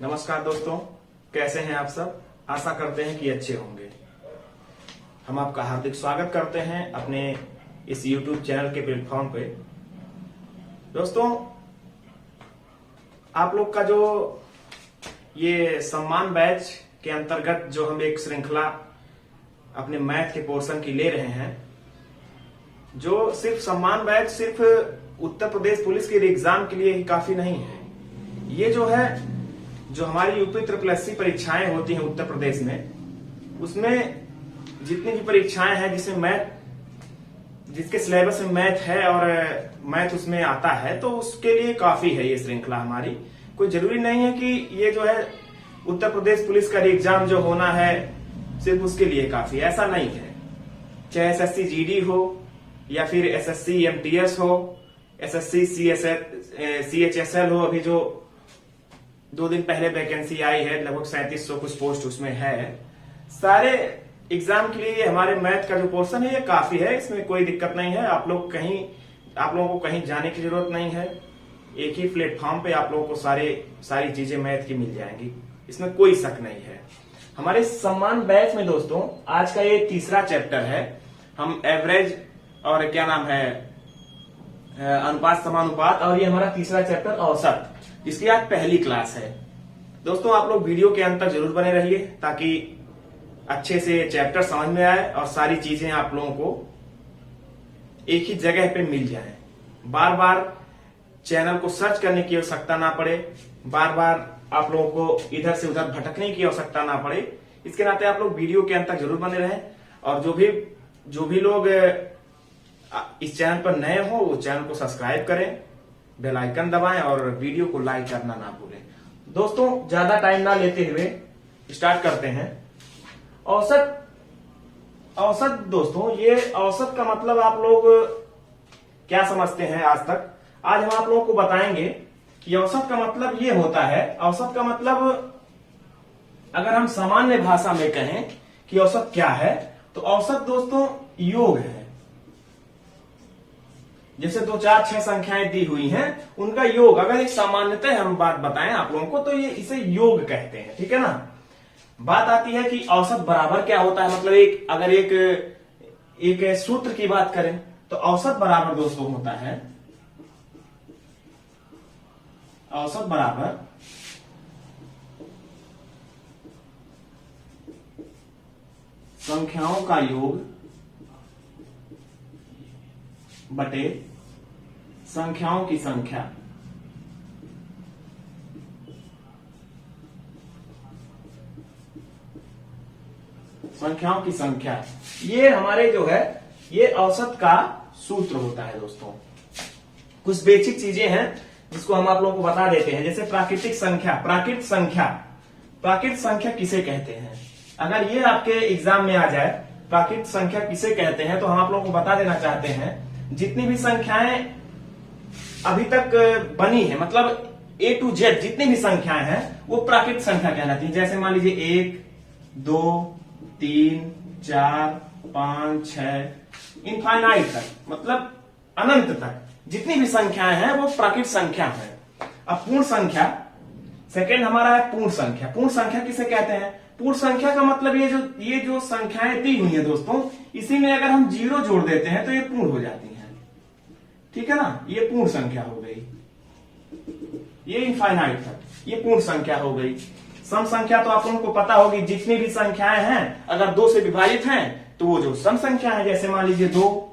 नमस्कार दोस्तों, कैसे हैं आप सब। आशा करते हैं कि अच्छे होंगे। हम आपका हार्दिक स्वागत करते हैं अपने इस YouTube चैनल के प्लेटफॉर्म पे। दोस्तों, आप लोग का जो ये सम्मान बैच के अंतर्गत जो हम एक श्रृंखला अपने मैथ के पोर्शन की ले रहे हैं, जो सिर्फ सम्मान बैच सिर्फ उत्तर प्रदेश पुलिस के एग्जाम के लिए ही काफी नहीं है। ये जो है, जो हमारी यूपी SSS परीक्षाएं होती हैं उत्तर प्रदेश में, उसमें जितनी भी परीक्षाएं हैं जिसमें मैथ, जिसके सिलेबस में मैथ है और मैथ उसमें आता है, तो उसके लिए काफी है ये श्रृंखला हमारी। कोई जरूरी नहीं है कि ये जो है उत्तर प्रदेश पुलिस का एग्जाम जो होना है सिर्फ उसके लिए काफी, ऐसा नहीं है। चाहे SSC GD हो या फिर SSC MTS हो, SSC CHSL हो, अभी जो 2 दिन पहले वैकेंसी आई है, लगभग 3700 कुछ पोस्ट उसमें है। सारे एग्जाम के लिए हमारे मैथ का जो पोर्शन है ये काफी है, इसमें कोई दिक्कत नहीं है। आप लोगों को कहीं जाने की जरूरत नहीं है। एक ही प्लेटफॉर्म पे आप लोगों को सारी चीजें मैथ की मिल जाएंगी, इसमें कोई शक नहीं है। हमारे सम्मान बैच में दोस्तों आज का ये तीसरा चैप्टर है। हम एवरेज और क्या नाम है अनुपात समानुपात, और ये हमारा तीसरा चैप्टर औसत, जिसकी आज पहली क्लास है। दोस्तों, आप लोग वीडियो के अंत तक जरूर बने रहिए ताकि अच्छे से चैप्टर समझ में आए और सारी चीजें आप लोगों को एक ही जगह पे मिल जाए। बार बार चैनल को सर्च करने की आवश्यकता ना पड़े, बार बार आप लोगों को इधर से उधर भटकने की आवश्यकता ना पड़े। इसके नाते आप लोग वीडियो के अंत तक जरूर बने रहें। और जो भी लोग इस चैनल पर नए हो वो चैनल को सब्सक्राइब करें, बेल आइकन दबाएं और वीडियो को लाइक करना ना भूलें। दोस्तों, ज्यादा टाइम ना लेते हुए स्टार्ट करते हैं। औसत दोस्तों, ये औसत का मतलब आप लोग क्या समझते हैं आज तक। आज हम आप लोगों को बताएंगे कि औसत का मतलब ये होता है। औसत का मतलब अगर हम सामान्य भाषा में कहें कि औसत क्या है, तो औसत दोस्तों योग है। जैसे 2 4 6 संख्याएं दी हुई हैं, उनका योग, अगर एक सामान्यतः हम बात बताएं आप लोगों को, तो ये इसे योग कहते हैं। ठीक है ना। बात आती है कि औसत बराबर क्या होता है। मतलब अगर एक सूत्र की बात करें तो औसत बराबर दोस्तों होता है, औसत बराबर संख्याओं का योग बटे संख्याओं की संख्या। संख्याओं की संख्या, ये हमारे जो है ये औसत का सूत्र होता है। दोस्तों, कुछ बेसिक चीजें हैं जिसको हम आप लोगों को बता देते हैं। जैसे प्राकृतिक संख्या, प्राकृत संख्या किसे कहते हैं। अगर ये आपके एग्जाम में आ जाए, प्राकृत संख्या किसे कहते हैं, तो हम आप लोगों को बता देना चाहते हैं जितनी भी संख्याएं अभी तक बनी है, मतलब A to Z जितनी भी संख्याएं हैं वो प्राकृत संख्या कहलाती है। जैसे मान लीजिए 1 2 3 4 5 6 इनफाइनाइट तक, मतलब अनंत तक जितनी भी संख्याएं हैं वो प्राकृत संख्या है। अब पूर्ण संख्या, सेकंड हमारा है पूर्ण संख्या। पूर्ण संख्या किसे कहते हैं। पूर्ण संख्या का मतलब ये जो संख्याएं दी हुई है दोस्तों, इसी में अगर हम 0 जोड़ देते हैं तो ये पूर्ण हो जाती है। ठीक है ना। ये पूर्ण संख्या हो गई, ये इनफाइनाइट तक, ये पूर्ण संख्या हो गई। सम संख्या तो आप लोगों को पता होगी, जितनी भी संख्याएं हैं अगर 2 से विभाजित हैं तो वो जो सम संख्या है, जैसे मान लीजिए 2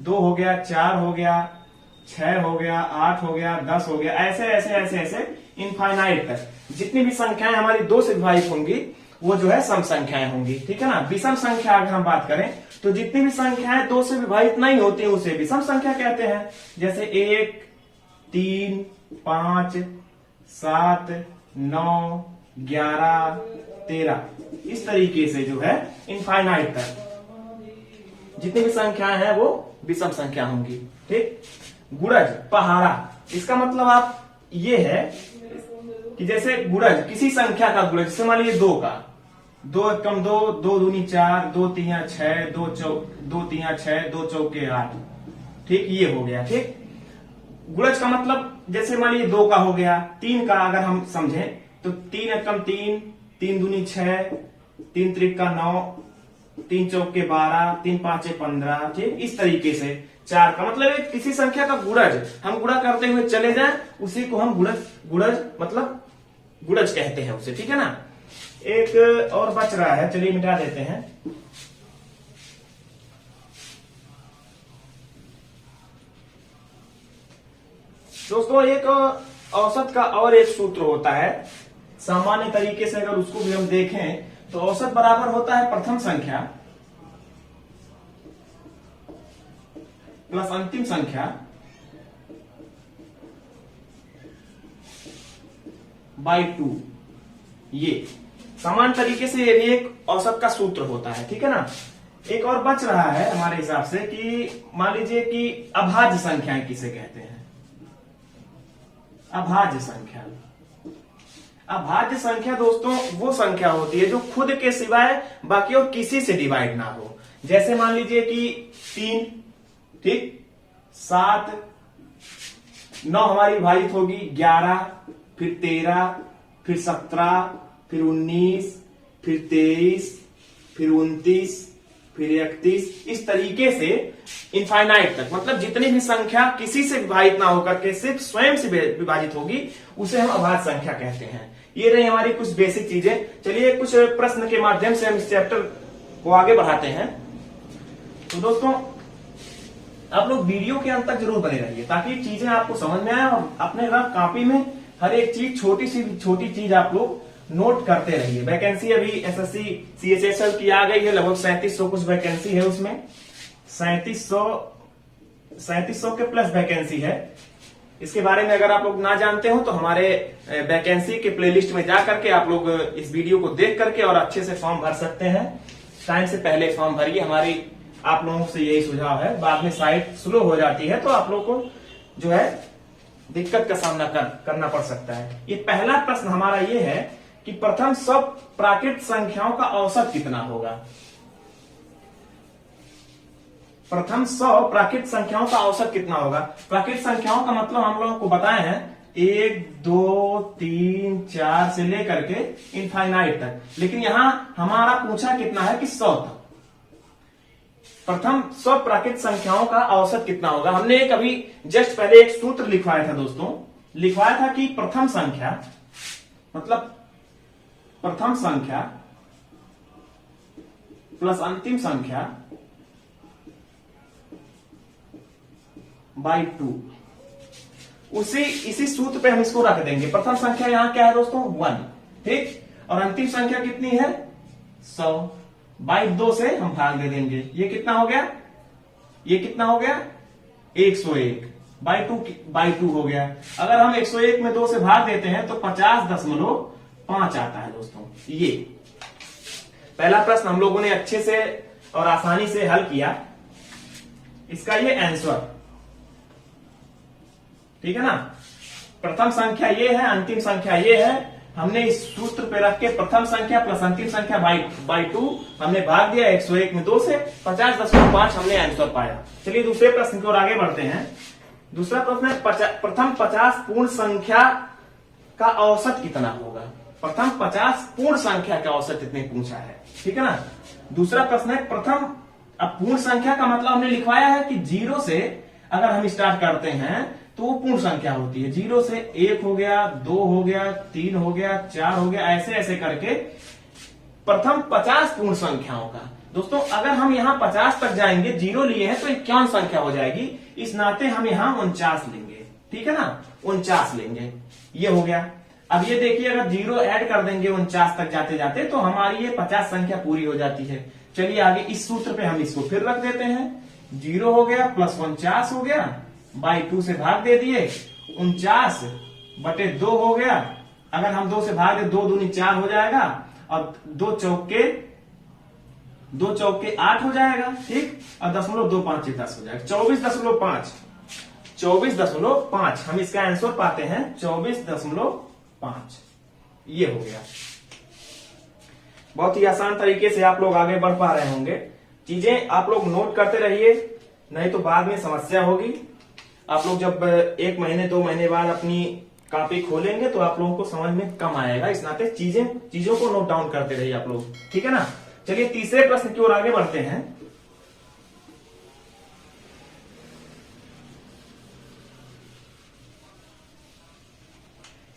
हो गया, 4 हो गया, 6 हो गया, 8 हो गया, 10 हो गया, ऐसे ऐसे ऐसे ऐसे इनफाइनाइट तक जितनी भी संख्याएं हमारी 2 से विभाजित होंगी वो जो है सम संख्याएं होंगी। ठीक है ना। विषम संख्या अगर हम बात करें तो जितनी भी संख्याएं 2 से विभाजित नहीं होती उसे विषम संख्या कहते हैं। जैसे 1 3 5 7 9 11 13, इस तरीके से जो है इनफाइनाइट तक जितनी भी संख्याएं हैं वो विषम संख्या होंगी। ठीक। गुणज, पहाड़ा, इसका मतलब आप ये है कि जैसे गुणज, किसी संख्या का गुणज, जैसे मान लीजिए 2 का, 2 कम 2, 2 दूनी 4, 2 तीया 6, 2 तीया 6, 2 चौके 8। ठीक, ये हो गया। ठीक। गुणज का मतलब जैसे मान लीजिए 2 का हो गया, 3 का अगर हम समझें तो 3 एकम 3, 3 दूनी 6, 3 त्रिका 9, 3 चौके 12, 3 पांचे 15, ठीक। इस तरीके से 4 का मतलब एक किसी संख्या का गुणज हम गुणा करते हुए चले जाएं, उसी को हम गुणज मतलब गुणज कहते हैं उसे, ठीक है ना। एक और बच रहा है, चलिए मिटा देते हैं। दोस्तों एक औसत का और एक सूत्र होता है, सामान्य तरीके से अगर उसको भी हम देखें तो औसत बराबर होता है प्रथम संख्या प्लस अंतिम संख्या बाई 2। ये सामान्य तरीके से ये भी एक औसत का सूत्र होता है, ठीक है ना। एक और बच रहा है हमारे हिसाब से कि मान लीजिए कि अभाज्य संख्याएं किसे कहते हैं। अभाज्य संख्या, अभाज्य संख्या दोस्तों वो संख्या होती है जो खुद के सिवाय बाकी और किसी से डिवाइड ना हो। जैसे मान लीजिए कि 3, ठीक, 7, 9 हमारी विभाजित होगी 11, फिर 13, फिर 17, फिर 19, फिर 23, फिर 29, फिर 31, इस तरीके से इनफाइनाइट तक, मतलब जितनी भी संख्या किसी से विभाजित ना होकर के सिर्फ स्वयं से विभाजित होगी उसे हम अभाज्य संख्या कहते हैं। ये रही हमारी कुछ बेसिक चीजें। चलिए कुछ प्रश्न के माध्यम से हम इस चैप्टर को आगे बढ़ाते हैं। तो दोस्तों आप लोग वीडियो के अंत तक जरूर बने रहिए ताकि चीजें आपको समझ में आए और अपने रफ कॉपी में हर एक चीज छोटी सी छोटी चीज आप लोग नोट करते रहिए। वैकेंसी अभी एसएससी सीएचएसएल की आ गई है, लगभग 3700 कुछ वैकेंसी है, उसमें 3700 के प्लस वैकेंसी है। इसके बारे में अगर आप लोग ना जानते हो तो हमारे वैकेंसी के प्लेलिस्ट में जा करके आप लोग इस वीडियो को देख करके और अच्छे से फॉर्म भर सकते हैं। टाइम से पहले फॉर्म भरिए, हमारी आप लोगों से यही सुझाव है। बाद में साइट स्लो हो जाती है तो आप लोग को जो है दिक्कत का सामना करना पड़ सकता है। ये पहला प्रश्न हमारा ये है कि प्रथम सब प्राकृत संख्याओं का औसत कितना होगा। प्रथम 100 प्राकृत संख्याओं का औसत कितना होगा। प्राकृत संख्याओं का मतलब हम लोगों को बताए हैं 1, 2, 3, 4 से लेकर के इनफाइनाइट तक, लेकिन यहां हमारा पूछा कितना है कि 100 तक। प्रथम 100 प्राकृत संख्याओं का औसत कितना होगा। हमने एक अभी जस्ट पहले एक सूत्र लिखवाया था दोस्तों, लिखवाया था कि प्रथम संख्या मतलब प्रथम संख्या प्लस अंतिम संख्या बाई 2। इसी सूत्र पे हम इसको रख देंगे। प्रथम संख्या यहां क्या है दोस्तों 1, ठीक, और अंतिम संख्या कितनी है 100, बाई 2 से हम भाग दे देंगे। ये कितना हो गया, ये कितना हो गया 101, बाई 2 हो गया। अगर हम 101 में 2 से भाग देते हैं तो 50.5 आता है दोस्तों। ये पहला प्रश्न हम लोगों ने अच्छे से और आसानी से हल किया, इसका ये आंसर, ठीक है ना। प्रथम संख्या ये है, अंतिम संख्या ये है। हमने इस सूत्र पे रख के प्रथम संख्या प्लस अंतिम संख्या बाई 2 हमने भाग दिया 101 में 2 से, 50.5 हमने आंसर पाया। चलिए दूसरे प्रश्न की ओर आगे बढ़ते हैं। दूसरा प्रश्न है प्रथम 50 पूर्ण संख्या का औसत कितना होगा। प्रथम 50 पूर्ण संख्या का औसत इतने पूछा है, ठीक है ना। दूसरा प्रश्न है प्रथम, अब पूर्ण संख्या का मतलब हमने लिखवाया है कि 0 से अगर हम स्टार्ट करते हैं तो वो पूर्ण संख्या होती है। 0 से 1 हो गया, 2 हो गया, 3 हो गया, 4 हो गया, ऐसे ऐसे करके प्रथम 50 पूर्ण संख्याओं का। दोस्तों अगर हम यहाँ 50 तक जाएंगे, 0 लिए हैं तो 51 संख्या हो जाएगी। इस नाते हम यहाँ 49 लेंगे, ठीक है ना, 49 लेंगे। ये हो गया। अब ये देखिए अगर 0 ऐड कर देंगे 49 तक जाते जाते तो हमारी ये 50 संख्या पूरी हो जाती है। चलिए आगे इस सूत्र पे हम इसको फिर रख देते हैं। 0 हो गया प्लस 49 हो गया, बाई 2 से भाग दे दिए, 49/2 हो गया। अगर हम 2 से भाग दे 2 दूनी 4 हो जाएगा और 2 चौके 8 हो जाएगा, ठीक, और 0.25 10 हो जाएगा 24.5। 24.5 हम इसका आंसर पाते हैं 24.5। ये हो गया। बहुत ही आसान तरीके से आप लोग आगे बढ़ पा रहे होंगे। चीजें आप लोग नोट करते रहिए, नहीं तो बाद में समस्या होगी। आप लोग जब 1 महीने 2 महीने बाद अपनी कॉपी खोलेंगे तो आप लोगों को समझ में कम आएगा, इस नाते चीजों को नोट डाउन करते रहिए आप लोग, ठीक है ना। चलिए तीसरे प्रश्न की ओर आगे बढ़ते हैं।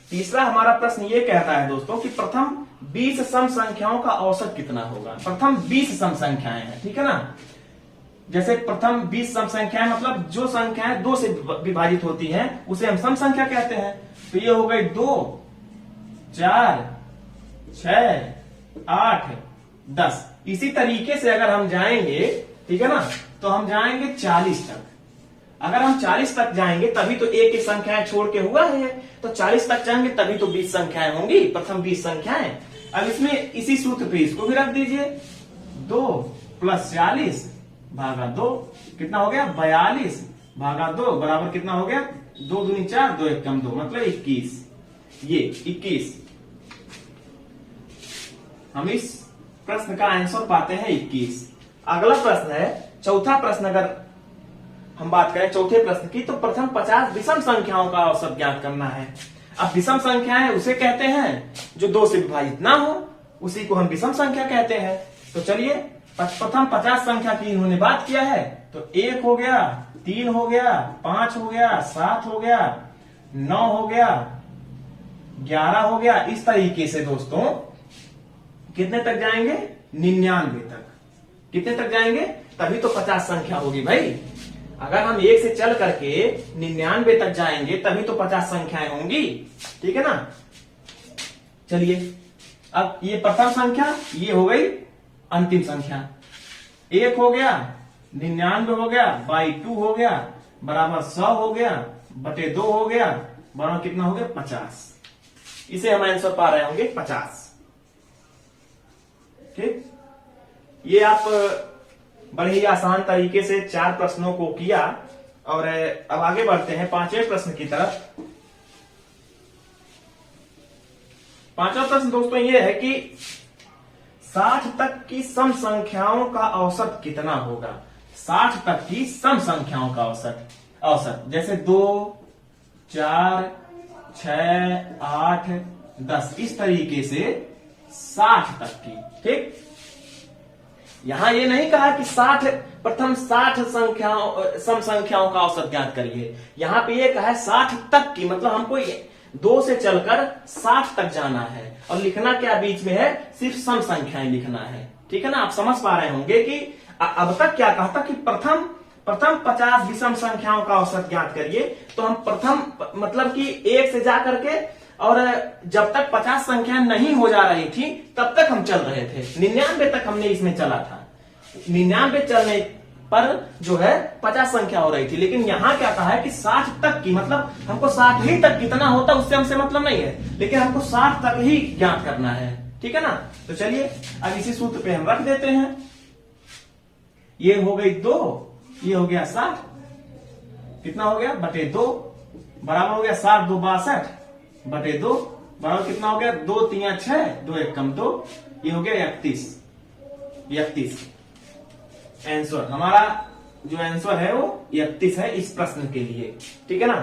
तीसरा हमारा प्रश्न ये कहता है दोस्तों कि प्रथम 20 सम संख्याओं का औसत कितना होगा। प्रथम 20 सम संख्याएं हैं, ठीक है ना। जैसे प्रथम 20 सम संख्याएं मतलब जो संख्याएं 2 से विभाजित होती हैं उसे हम सम संख्या कहते हैं। तो ये हो गई 2, 4, 6, 8, 10। इसी तरीके से अगर हम जाएंगे, ठीक है ना, तो हम जाएंगे 40 तक। अगर हम 40 तक जाएंगे तभी तो एक एक संख्याएं छोड़ के हुआ है, तो 40 तक जाएंगे तभी तो 20 संख्याएं होंगी, प्रथम 20 संख्याएं। अब इसमें इसी सूत्र पे इसको भी रख दीजिए, 2 + 40 भागा 2 कितना हो गया, 42 भागा 2 बराबर कितना हो गया, 2 दूनी 4, 2 एकम 2 मतलब 21। ये 21 हम इस प्रश्न का आंसर पाते हैं 21। अगला प्रश्न है चौथा प्रश्न। अगर हम बात करें चौथे प्रश्न की, तो प्रथम 50 विषम संख्याओं का औसत ज्ञात करना है। अब विषम संख्याएं उसे कहते हैं जो 2 से विभाजित ना हो, उसी को हम विषम संख्या कहते हैं। तो चलिए प्रथम 50 संख्या की इन्होंने बात किया है, तो 1 हो गया, 3 हो गया, 5 हो गया, 7 हो गया, 9 हो गया, 11 हो गया। इस तरीके से दोस्तों कितने तक जाएंगे, 99 तक। कितने तक जाएंगे, तभी तो 50 संख्या होगी भाई। अगर हम 1 से चल करके 99 तक जाएंगे तभी तो 50 संख्याएं होंगी, ठीक है ना। चलिए अब ये प्रथम संख्या, ये हो गई अंतिम संख्या। 1 हो गया, 99 हो गया, बाई 2 हो गया, बराबर 100 हो गया, बटे 2 हो गया, बराबर कितना हो गया, 50। इसे हम आंसर पा रहे होंगे 50। ठीक, ये आप बड़े ही आसान तरीके से 4 प्रश्नों को किया। और अब आगे बढ़ते हैं 5वें प्रश्न की तरफ। 5वां प्रश्न दोस्तों ये है कि 60 तक की सम संख्याओं का औसत कितना होगा। 60 तक की सम संख्याओं का औसत जैसे 2, 4, 6, 8, 10 इस तरीके से 60 तक की। ठीक, यहां ये नहीं कहा कि प्रथम 60 सम संख्याओं का औसत ज्ञात करिए। यहां पे ये कहा है 60 तक की, मतलब हमको 2 से चलकर 60 तक जाना है। और लिखना क्या बीच में है, सिर्फ सम संख्याएं लिखना है, ठीक है ना। आप समझ पा रहे होंगे कि अब तक क्या कहा था कि प्रथम 50 विषम संख्याओं का औसत ज्ञात करिए। तो हम प्रथम मतलब कि 1 से जा करके और जब तक 50 संख्या नहीं हो जा रही थी तब तक हम चल रहे थे। 99 तक हमने इसमें चला था। 99 चलने पर जो है 50 संख्या हो रही थी, लेकिन यहां क्या कहा है कि 60 तक की, मतलब हमको 60 ही तक कितना होता उससे हमसे मतलब नहीं है, लेकिन हमको 60 तक ही ज्ञात करना है, ठीक है ना। तो चलिए अब इसी सूत्र पे हम रख देते हैं। ये हो गई 2, ये हो गया 60, कितना हो गया, बटे 2 बराबर हो गया 60 2 62 बटे 2 बराबर कितना हो गया, 2 3 6, 2 एकम 2, ये हो गया 31। आंसर हमारा जो आंसर है वो 31 है इस प्रश्न के लिए, ठीक है ना।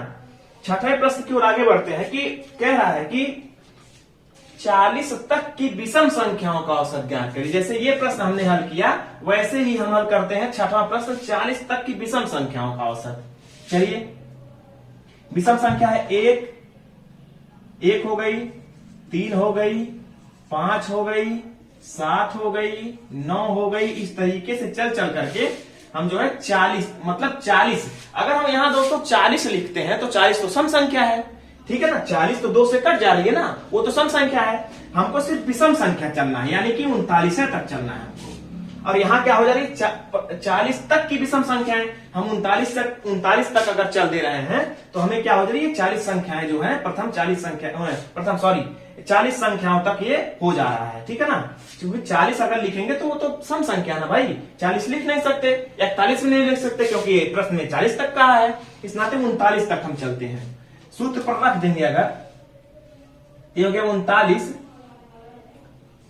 6वें प्रश्न की ओर आगे बढ़ते हैं कि कह रहा है कि 40 तक की विषम संख्याओं का औसत ज्ञात करिए। जैसे ये प्रश्न हमने हल किया वैसे ही हम हल करते हैं 6वां प्रश्न, 40 तक की विषम संख्याओं का औसत। चलिए विषम संख्या है 1 हो गई, 3 हो गई, 5 हो गई, 7 हो गई, 9 हो गई। इस तरीके से चल करके हम जो है 40 मतलब 40, अगर हम यहां दोस्तों 40 लिखते हैं तो 40 तो सम संख्या है, ठीक है ना। 40 तो 2 से कट जा रही है ना, वो तो सम संख्या है। हमको सिर्फ विषम संख्या चलना है, यानी कि 39 तक चलना है हमको। और यहां क्या हो जा रही है, 40 तक की विषम संख्याएं। हम 39 तक अगर चल दे रहे हैं तो हमें क्या हो जा रही है, 40 संख्याएं जो है प्रथम 40 संख्याओं तक ये हो जा रहा है, ठीक है ना। क्योंकि 40 अगर लिखेंगे तो वो तो सम संख्या ना भाई, 40 लिख नहीं सकते, 41 में नहीं लिख सकते क्योंकि प्रश्न में 40 तक कहा है। इस नाते 39 तक हम चलते हैं। सूत्र पर रख देंगे, अगर ये हो गया 39,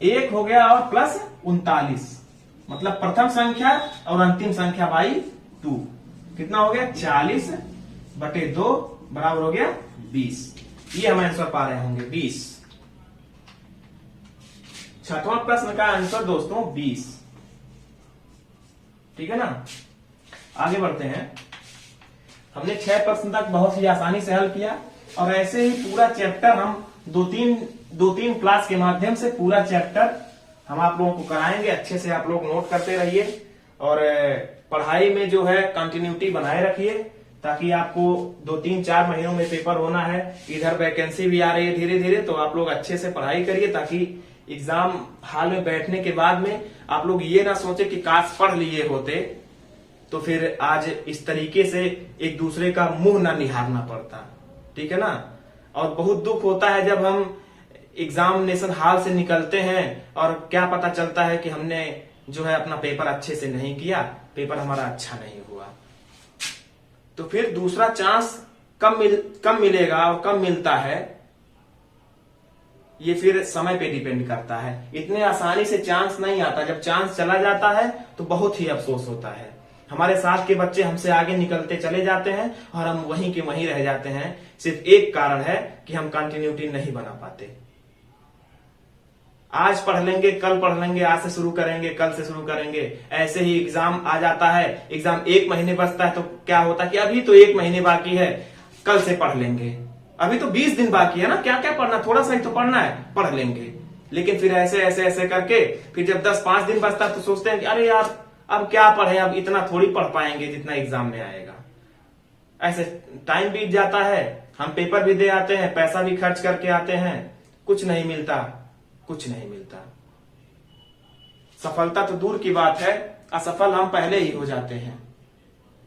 1 हो गया और प्लस 39, मतलब प्रथम संख्या और अंतिम संख्या बाई 2 कितना हो गया, 40 बटे 2 बराबर हो गया 20। ये हम आंसर पा रहे होंगे 20। छठवां प्रश्न का आंसर दोस्तों 20। ठीक है ना। आगे बढ़ते हैं। हमने 6 प्रश्न तक बहुत ही आसानी से हल किया और ऐसे ही पूरा चैप्टर हम दो तीन क्लास के माध्यम से पूरा चैप्टर हम आप लोगों को कराएंगे। अच्छे से आप लोग नोट करते रहिए और पढ़ाई में जो है कंटिन्यूटी बनाए रखिए, ताकि आपको 2-3-4 महीनों में पेपर होना है। इधर वैकेंसी भी आ रही है धीरे धीरे, तो आप लोग अच्छे से पढ़ाई करिए, ताकि एग्जाम हॉल में बैठने के बाद में आप लोग ये ना सोचे कि काश पढ़ लिए होते तो फिर आज इस तरीके से एक दूसरे का मुंह ना निहारना पड़ता। ठीक है ना। और बहुत दुख होता है जब हम एग्जामिनेशन हॉल से निकलते हैं और क्या पता चलता है कि हमने जो है अपना पेपर अच्छे से नहीं किया, पेपर हमारा अच्छा नहीं हुआ। तो फिर दूसरा चांस कब मिलेगा और कब मिलता है, ये फिर समय पे डिपेंड करता है। इतने आसानी से चांस नहीं आता। जब चांस चला जाता है तो बहुत ही अफसोस होता है। हमारे साथ के बच्चे हमसे आगे निकलते चले जाते हैं और हम वहीं के वहीं रह जाते हैं। सिर्फ एक कारण है कि हम कंटिन्यूटी नहीं बना पाते। आज पढ़ लेंगे, कल पढ़ लेंगे, आज से शुरू करेंगे, कल से शुरू करेंगे, ऐसे ही एग्जाम आ जाता है। एग्जाम 1 महीने बचता है तो क्या होता है कि अभी तो 1 महीने बाकी है, कल से पढ़ लेंगे, अभी तो 20 दिन बाकी है ना, क्या क्या पढ़ना, थोड़ा सा ही तो पढ़ना है, पढ़ लेंगे। लेकिन फिर ऐसे ऐसे ऐसे करके फिर जब 10-5 दिन बचता है तो सोचते हैं कि अरे यार अब क्या पढ़े, अब इतना थोड़ी पढ़ पाएंगे जितना एग्जाम में आएगा। ऐसे टाइम बीत जाता है, हम पेपर भी दे आते हैं, पैसा भी खर्च करके आते हैं, कुछ नहीं मिलता, कुछ नहीं मिलता। सफलता तो दूर की बात है, असफल हम पहले ही हो जाते हैं।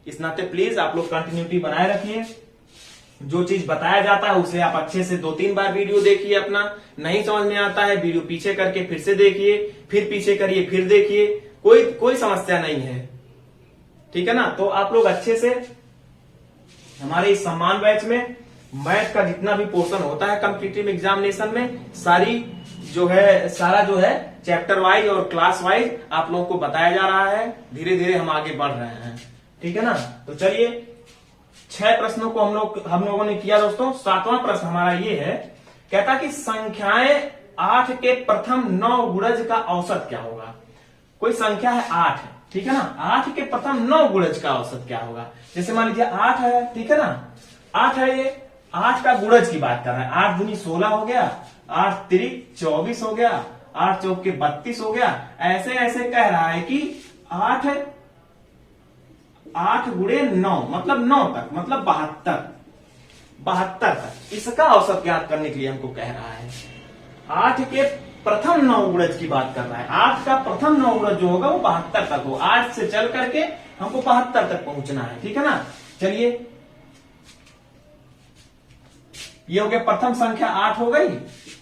इस नाते प्लीज आप लोग कंटिन्यूटी बनाए रखिए। जो चीज बताया जाता है उसे आप अच्छे से 2-3 बार वीडियो देखिए। अपना नहीं समझ में आता है, वीडियो पीछे करके फिर से देखिए, फिर पीछे करिए, फिर देखिए, कोई समस्या नहीं है। ठीक है ना। तो आप लोग अच्छे से हमारे इस सम्मान बैच में मैथ का जितना भी पोर्शन होता है कॉम्पिटिटिव एग्जामिनेशन में, सारा जो है चैप्टर वाइज और क्लास वाइज आप लोगों को बताया जा रहा है। धीरे धीरे हम आगे बढ़ रहे हैं। ठीक है ना। तो चलिए 6 प्रश्नों को हम लोगों ने किया दोस्तों। 7वां प्रश्न हमारा ये है, कहता कि संख्याएं 8 के प्रथम 9 गुणज का औसत क्या होगा। कोई संख्या है 8, ठीक है ना, 8 के प्रथम 9 गुणज का औसत क्या होगा। जैसे मान लीजिए 8 है, ठीक है ना, 8 है, ये 8 का गुणज की बात कर रहा है। 8 दूनी 16 हो गया, 8 तिरिक 24 हो गया, 8 चौके 32 हो गया। ऐसे ऐसे कह रहा है कि 8 गुणे 9 मतलब 9 तक, मतलब 72 तक इसका औसत ज्ञात करने के लिए हमको कह रहा है। 8 के प्रथम 9 गुणज की बात कर रहा है। 8 का प्रथम 9 गुणज जो होगा वो 72 तक हो। 8 से चल करके हमको 72 तक पहुंचना है। ठीक है ना। चलिए ये हो गया, प्रथम संख्या 8 हो गई।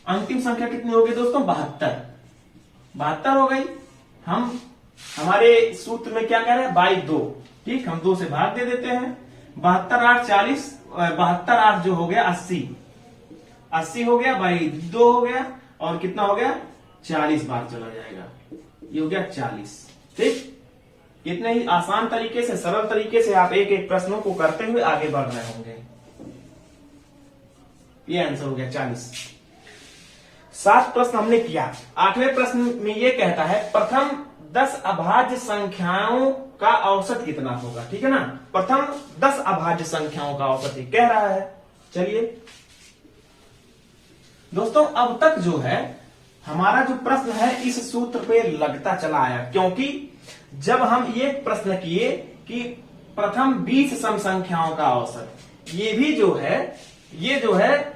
अंतिम संख्या कितनी होगी दोस्तों, 72 हो गई। हम हमारे सूत्र में क्या कह रहे हैं, बाई 2। ठीक, हम 2 से भाग दे देते हैं। 72 8 40, 72 8 जो हो गया 80 हो गया, बाई 2 हो गया, और कितना हो गया 40 बार चला जाएगा, ये हो गया 40। ठीक, इतने ही आसान तरीके से, सरल तरीके से आप एक एक प्रश्नों को करते हुए आगे बढ़ रहे होंगे। ये आंसर हो गया 40। 7 प्रश्न हमने किया। 8वें प्रश्न में ये कहता है प्रथम 10 अभाज्य संख्याओं का औसत कितना होगा। ठीक है ना, प्रथम 10 अभाज्य संख्याओं का औसत ही कह रहा है। चलिए दोस्तों, अब तक जो है हमारा जो प्रश्न है इस सूत्र पे लगता चला आया, क्योंकि जब हम ये प्रश्न किए कि प्रथम 20 सम संख्याओं का औसत, ये भी जो है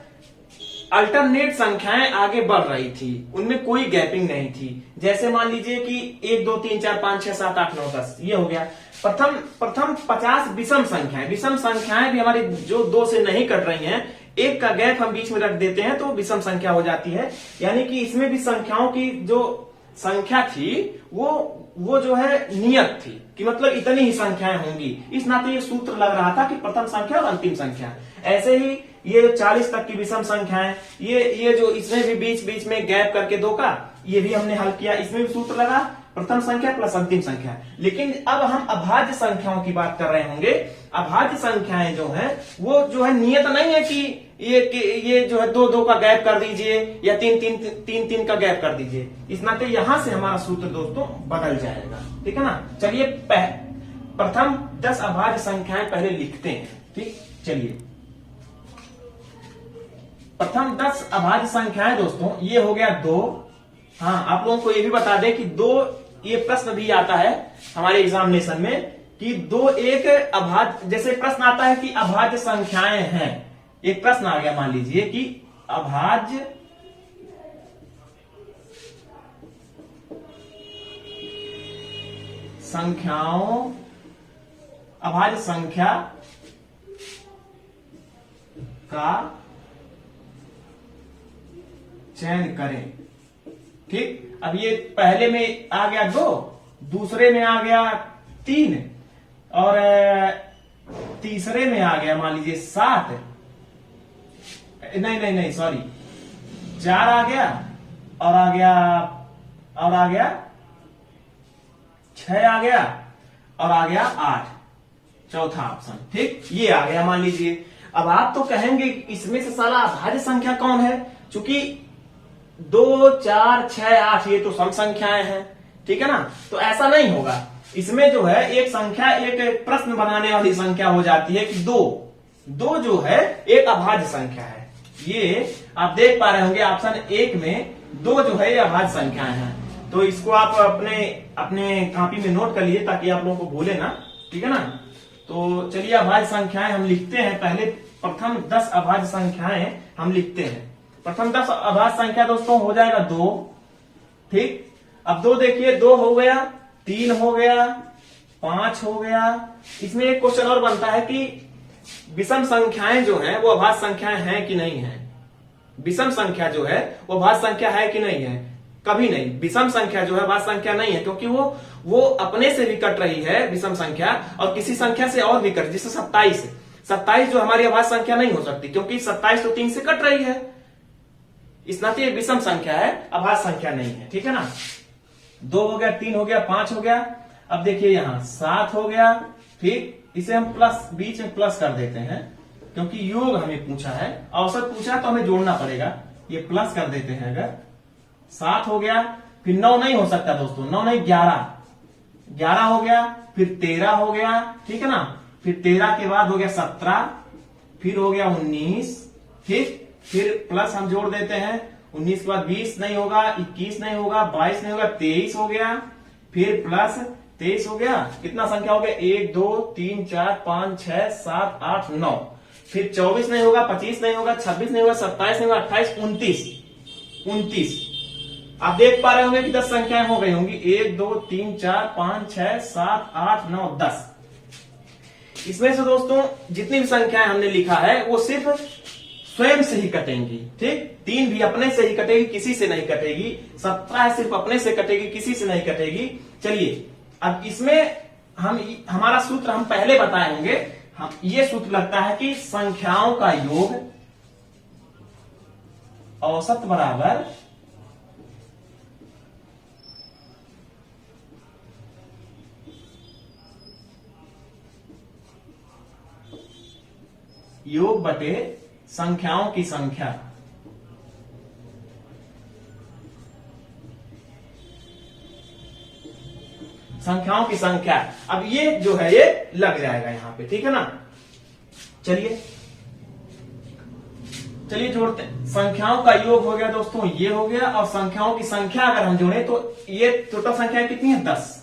अल्टरनेट संख्याएं आगे बढ़ रही थी, उनमें कोई गैपिंग नहीं थी। जैसे मान लीजिए कि 1 2 3 4 5 6 7 8 9 10 ये हो गया। प्रथम 50 विषम संख्याएं भी हमारी जो 2 से नहीं कट रही हैं, 1 का गैप हम बीच में रख देते हैं तो विषम संख्या हो जाती है। यानी कि इसमें भी संख्याओं की जो संख्या थी वो जो है नियत थी कि मतलब इतनी ही संख्याएं होंगी। इस नाते ये सूत्र लग रहा था कि प्रथम संख्या और अंतिम संख्या। ऐसे ही ये 40 तक की विषम संख्याएं, ये जो इसमें भी बीच में गैप करके 2 का, ये भी हमने हल किया, इसमें भी सूत्र लगा प्रथम संख्या प्लस अंतिम संख्या। लेकिन अब हम अभाज्य संख्याओं की बात कर रहे होंगे। अभाज्य संख्याएं जो हैं वो जो है नियत नहीं है कि ये जो है 2-2 का गैप कर दीजिए या 3-3 का गैप कर दीजिए। इस नाते यहां से हमारा सूत्र दोस्तों बदल जाएगा, ठीक है ना। चलिए प्रथम 10 अभाज्य संख्याएं पहले लिखते हैं, ठीक। चलिए प्रथम 10 अभाज्य संख्याएं दोस्तों, ये हो गया 2। हाँ, आप लोगों को ये भी बता दें कि 2, ये प्रश्न भी आता है हमारे एग्जामिनेशन में कि 2 एक अभाज्य, जैसे प्रश्न आता है कि अभाज्य संख्याएं हैं। एक प्रश्न आ गया, मान लीजिए कि अभाज्य संख्याओं, अभाज्य संख्या का चयन करें, ठीक। अब ये पहले में आ गया 2, दूसरे में आ गया 3 और तीसरे में आ गया मान लीजिए 7, नहीं सॉरी 4 आ गया और आ गया 6 आ गया और आ गया 8, चौथा ऑप्शन, ठीक। ये आ गया मान लीजिए। अब आप तो कहेंगे इसमें से साला अभाज्य संख्या कौन है, चूंकि 2, 4, 6, 8 ये तो सम संख्याएं हैं, ठीक है ना। तो ऐसा नहीं होगा, इसमें जो है एक संख्या एक प्रश्न बनाने वाली संख्या हो जाती है कि 2 जो है एक अभाज्य संख्या है। ये आप देख पा रहे होंगे ऑप्शन 1 में 2 जो है ये अभाज्य संख्याएं हैं। तो इसको आप अपने कॉपी में नोट कर लिए ताकि आप लोगों को भूले ना, ठीक है ना। तो चलिए अभाज्य संख्याएं हम लिखते हैं। पहले प्रथम 10 अभाज्य संख्याएं हम लिखते हैं। प्रथम 10 अभाज्य संख्या दोस्तों हो जाएगा 2, ठीक। अब 2 देखिए, 2 हो गया, 3 हो गया, 5 हो गया। इसमें एक क्वेश्चन और बनता है कि विषम संख्याएं जो हैं वो अभाज्य संख्याएं हैं कि नहीं है। विषम संख्या जो है वो अभाज्य संख्या है कि नहीं है, कभी नहीं। विषम संख्या जो है अभाज्य संख्या नहीं है, क्योंकि वो अपने से भी कट रही है विषम संख्या और किसी संख्या से और भी कट, जैसे 27 जो हमारी अभाज्य संख्या नहीं हो सकती, क्योंकि 27 तो 3 से कट रही है। इस नाते ये विषम संख्या है, अभाज्य संख्या नहीं है, ठीक है ना। 2 हो गया, 3 हो गया, 5 हो गया। अब देखिए यहां 7 हो गया, ठीक। इसे हम प्लस, बीच में प्लस कर देते हैं क्योंकि योग हमें पूछा है, औसत पूछा तो हमें जोड़ना पड़ेगा। ये प्लस कर देते हैं अगर। 7 हो गया, फिर 9 नहीं हो सकता दोस्तों, 9 नहीं 11 हो गया, फिर 13 हो गया, ठीक है ना। फिर 13 के बाद हो गया 17, फिर हो गया 19, ठीक। फिर प्लस हम जोड़ देते हैं, 19 के बाद 20 नहीं होगा, 21 नहीं होगा, 22 नहीं होगा, 23 हो गया, फिर प्लस 23 हो गया। कितना संख्या हो गया, 1 2 3 4 5 6 7 8 9। फिर 24 नहीं होगा, 25 नहीं होगा, 26 नहीं होगा, 27 नहीं होगा, 28 29। आप देख पा रहे होंगे कि 10 संख्याएं हो गई होंगी, 1 2 3 4 5 6 7 8 9 10। इसमें से दोस्तों जितनी भी संख्याएं हमने लिखा है वो सिर्फ स्वयं से ही कटेंगी, ठीक। 3 भी अपने से ही कटेगी, किसी से नहीं कटेगी। 17 सिर्फ अपने से कटेगी, किसी से नहीं कटेगी। चलिए अब इसमें हमारा सूत्र हम पहले बताए होंगे। हम ये सूत्र लगता है कि संख्याओं का योग औसत बराबर योग बटे संख्याओं की संख्या। संख्याओं की संख्या, अब ये जो है ये लग जाएगा यहां पे, ठीक है ना। चलिए जोड़ते हैं। संख्याओं का योग हो गया दोस्तों, ये हो गया, और संख्याओं की संख्या अगर हम जोड़े तो ये टोटल संख्या कितनी है, 10।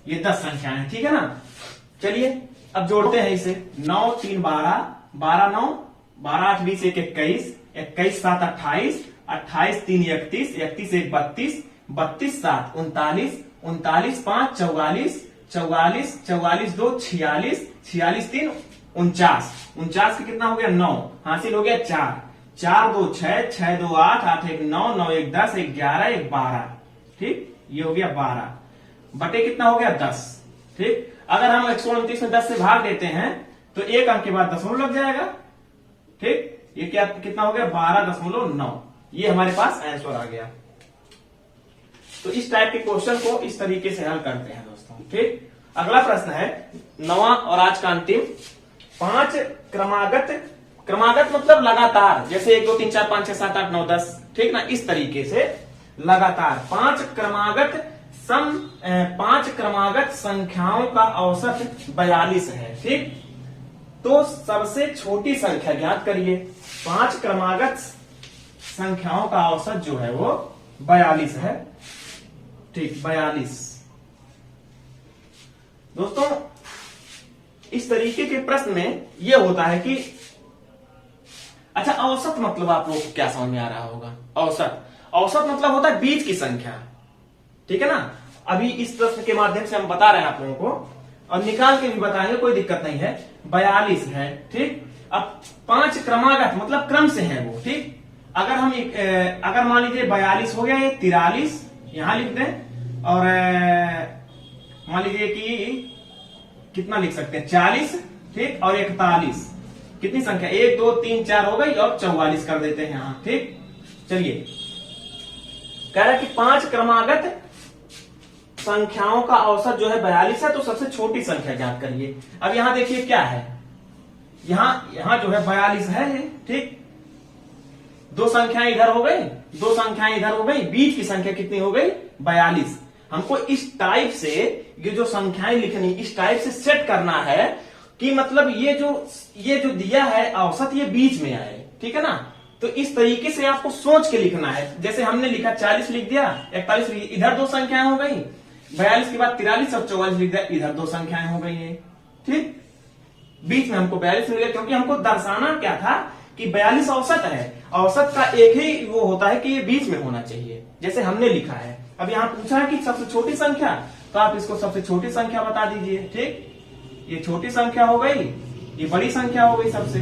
ये 10 संख्याएं हैं, ठीक है ना। चलिए अब जोड़ते हैं इसे। 9 3 12, 12 9, 12 8 20, 1 21, 21 7 28, 28 3 31, 31 1 32, 32 7 39, 39 5 44, 44 44 2 46, 46 3 49, 49 का कितना हो गया, 9 हासिल हो गया 4, 4 2 6, 6 2 8, 8 1 9, 9 1 10, 1 11, 1 12, ठीक। ये हो गया 12 बटे कितना हो गया, 10, ठीक। अगर हम 129 में 10 से भाग देते हैं तो एक अंक के बाद दशमलव लग जाएगा, ठीक। ये क्या कितना हो गया, 12.9। ये हमारे पास आंसर आ गया। तो इस टाइप के क्वेश्चन को इस तरीके से हल करते हैं दोस्तों। ठीक, अगला प्रश्न है 9वां और आज का अंतिम। 5 क्रमागत मतलब लगातार, जैसे 1 2 3 4 5 6 7 8 9 10, ठीक ना, इस तरीके से लगातार 5 क्रमागत संख्याओं का औसत 42 है। ठीक, तो सबसे छोटी संख्या ज्ञात करिए। 5 क्रमागत संख्याओं का औसत जो है वो 42 है। ठीक, 42। दोस्तों इस तरीके के प्रश्न में यह होता है कि अच्छा, औसत मतलब आप लोगों को क्या समझ में आ रहा होगा? औसत मतलब होता है बीच की संख्या, ठीक है ना। अभी इस प्रश्न के माध्यम से हम बता रहे हैं आप लोगों को, और निकाल के भी बताएंगे, कोई दिक्कत नहीं है। 42 है। ठीक, अब 5 क्रमागत मतलब क्रम से है वो। ठीक, अगर हम अगर मान लीजिए 42 हो गया, ये 43 यहां लिख दें, और मान लीजिए कि कितना लिख सकते हैं 40, ठीक, और 41, कितनी संख्या 1 2 3 4 हो गई, और 44 कर देते हैं यहां। ठीक, चलिए, कह रहा है कि 5 क्रमागत संख्याओं का औसत जो है 42 है, तो सबसे छोटी संख्या ज्ञात करिए। अब यहां देखिए क्या है, यहां जो है 42 है। ठीक, 2 संख्याएं इधर हो गई, 2 संख्याएं इधर हो गई, बीच की संख्या कितनी हो गई 42। हमको इस टाइप से ये जो संख्याएं लिखनी, इस टाइप से सेट करना है कि मतलब ये जो दिया है औसत, ये बीच में आए। ठीक है ना, तो इस तरीके से आपको सोच के लिखना है। जैसे हमने लिखा 40 लिख दिया, 41 लिख दिया, इधर 2 संख्याएं हो गई, 42 के बाद 43 और 44 लिख दिया, इधर 2 संख्याएं हो गई है। ठीक, बीच में हमको 42 मिल गया, क्योंकि हमको दर्शाना क्या था कि 42 औसत है। औसत का एक ही वो होता है कि ये बीच में होना चाहिए, जैसे हमने लिखा है। अब यहां पूछा है कि सबसे छोटी संख्या, तो आप इसको सबसे छोटी संख्या बता दीजिए। ठीक, ये छोटी संख्या हो गई, ये बड़ी संख्या हो गई। सबसे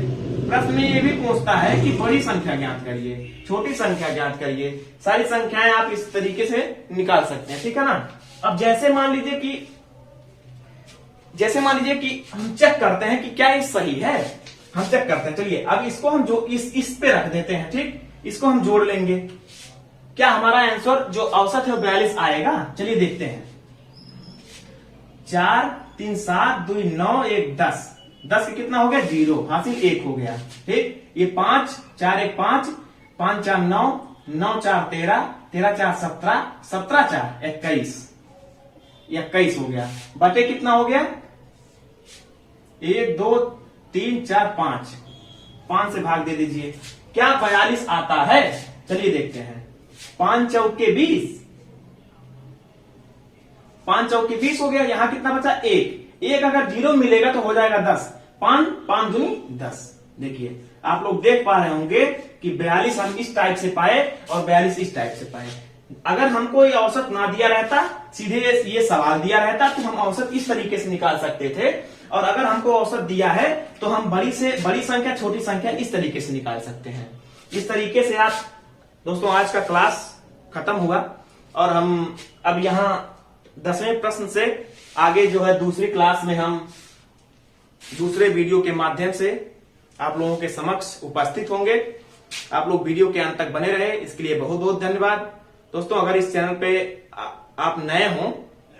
प्रश्न में ये भी पूछता है कि बड़ी संख्या ज्ञात करिए, छोटी संख्या ज्ञात करिए। सारी संख्याएं आप इस तरीके से निकाल सकते हैं। ठीक है ना। अब जैसे मान लीजिए कि हम चेक करते हैं कि क्या ये सही है, हम चेक करते हैं। चलिए, अब इसको हम जो इस पे रख देते हैं। ठीक, इसको हम जोड़ लेंगे, क्या हमारा आंसर जो औसत है वो 42 आएगा? चलिए देखते हैं। 4 3 7 2 9 1 10, 10 के कितना हो गया 0, हासिल 1 हो गया। ठीक, ये 5 4 1 5 5 4 9 9 4 13 13 4 17 17 4 21, 21 हो गया। बटे कितना हो गया 1 2 3 4 5, 5 से भाग दे दीजिए, क्या 42 आता है? चलिए देखते हैं। 5 चौके 20, 5 चौके 20 हो गया। यहां कितना बचा 1 अगर 0 मिलेगा तो हो जाएगा 10, 5 दूनी 10। देखिए, आप लोग देख पा रहे होंगे कि 42 हम इस टाइप से पाए और 42 इस टाइप से पाए। अगर हमको ये औसत ना दिया रहता, सीधे ये सवाल दिया रहता, तो हम औसत इस तरीके से निकाल सकते थे। और अगर हमको औसत दिया है तो हम बड़ी से बड़ी संख्या, छोटी संख्या इस तरीके से निकाल सकते हैं। इस तरीके से आप दोस्तों आज का क्लास खत्म हुआ, और हम अब यहां 10वें प्रश्न से आगे जो है दूसरी क्लास में हम दूसरे वीडियो के माध्यम से आप लोगों के समक्ष उपस्थित होंगे। आप लोग वीडियो के अंत तक बने रहे, इसके लिए बहुत बहुत धन्यवाद। दोस्तों, अगर इस चैनल पे आप नए हो,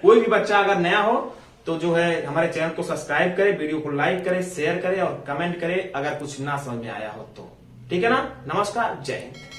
कोई भी बच्चा अगर नया हो, तो जो है हमारे चैनल को सब्सक्राइब करें, वीडियो को लाइक करें, शेयर करें और कमेंट करें अगर कुछ ना समझ में आया हो तो। ठीक है ना। नमस्कार, जय हिंद।